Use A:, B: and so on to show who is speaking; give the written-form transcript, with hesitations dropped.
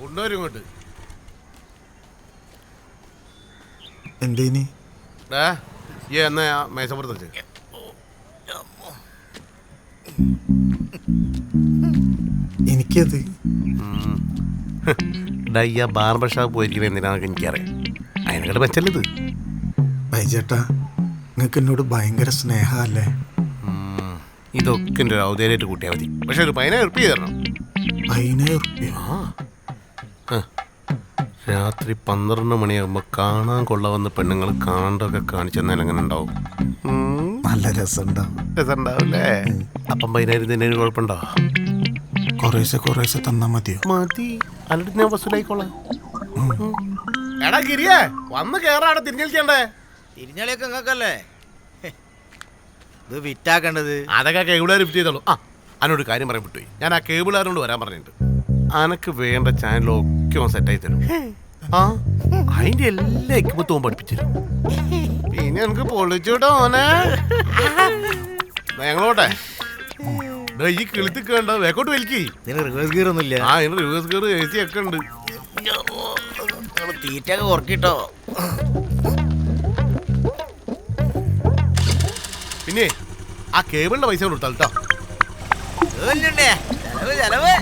A: കൊണ്ടുവരും ഇങ്ങോട്ട്.
B: എന്തേനി
A: എന്നാ മേശപ്പുറത്ത് വെച്ച്
B: എനിക്കത്
A: ബാർബർ ഷോപ്പ് പോയിരിക്കുന്നത് എന്തിനാണെന്നൊക്കെ എനിക്കറിയാം. അതിനെക്കാട്ട് പറ്റല്ലത്.
B: ബൈജേട്ടാ, നിങ്ങൾക്ക് എന്നോട് ഭയങ്കര സ്നേഹമല്ലേ?
A: ഇതൊക്കെ എൻ്റെ ഒരു ഔദാര്യമായിട്ട് കൂട്ടിയാൽ മതി. പക്ഷെ ഒരു 10,000 ഉറുപ്പിക തരണം.
B: 10,000?
A: രാത്രി 12 മണിയാകുമ്പോൾ കാണാൻ കൊള്ളാവുന്ന പെണ്ണുങ്ങൾ കാണണ്ടൊക്കെ കാണിച്ചെന്നാൽ എങ്ങനെ ഉണ്ടാവും?
B: നല്ല രസമുണ്ടാവില്ലേ?
A: അപ്പം 10,000 തന്നെ കുഴപ്പമുണ്ടോ?
B: കുറേശ്ശെ തന്നാ മതിയോ?
A: മതി, അല്ലാണ്ട് ഞാൻ വസൂലായിക്കോളാം. എടാ ഗിരിയേ, വന്ന് കേറാടെ തിരിഞ്ഞളിക്കണ്ടേ?
C: തിരിഞ്ഞളിയൊക്കെ നിങ്ങൾക്കല്ലേ ഇത് വിറ്റാക്കേണ്ടത്?
A: അതൊക്കെ കേബിളുകാർ ഫിറ്റ് ചെയ്തോളൂ. അതിനോട് കാര്യം പറയാൻ വിട്ടുപോയി. ഞാൻ ആ കേബിളുകാരോട് വരാൻ പറഞ്ഞിട്ടുണ്ട്. അനക്ക് വേണ്ട ചാനലൊക്കെ ഓൻ സെറ്റായി തരും. അതിന്റെ എല്ലാ എക്യുപ്മെന്റും പഠിപ്പിച്ചു തരും. പിന്നെ എനിക്ക് പൊളിച്ചോട്ടോ ഓനെ. ഞങ്ങളോട്ടെ ഈ കിളുത്തി കേണ്ട വേക്കോട്ട് വലിക്ക്.
C: റിവേഴ്സ് ഗിയർ ഒന്നുമില്ല?
A: റിവേഴ്സ് ഗിയർ AC ഒക്കെ ഉണ്ട്.
C: തീറ്റൊക്കെ കുറക്കിട്ടോ.
A: പിന്നെ ആ കേബിളിന്റെ പൈസ കൊടുത്താൽ കേട്ടോ.
C: ചെലവ്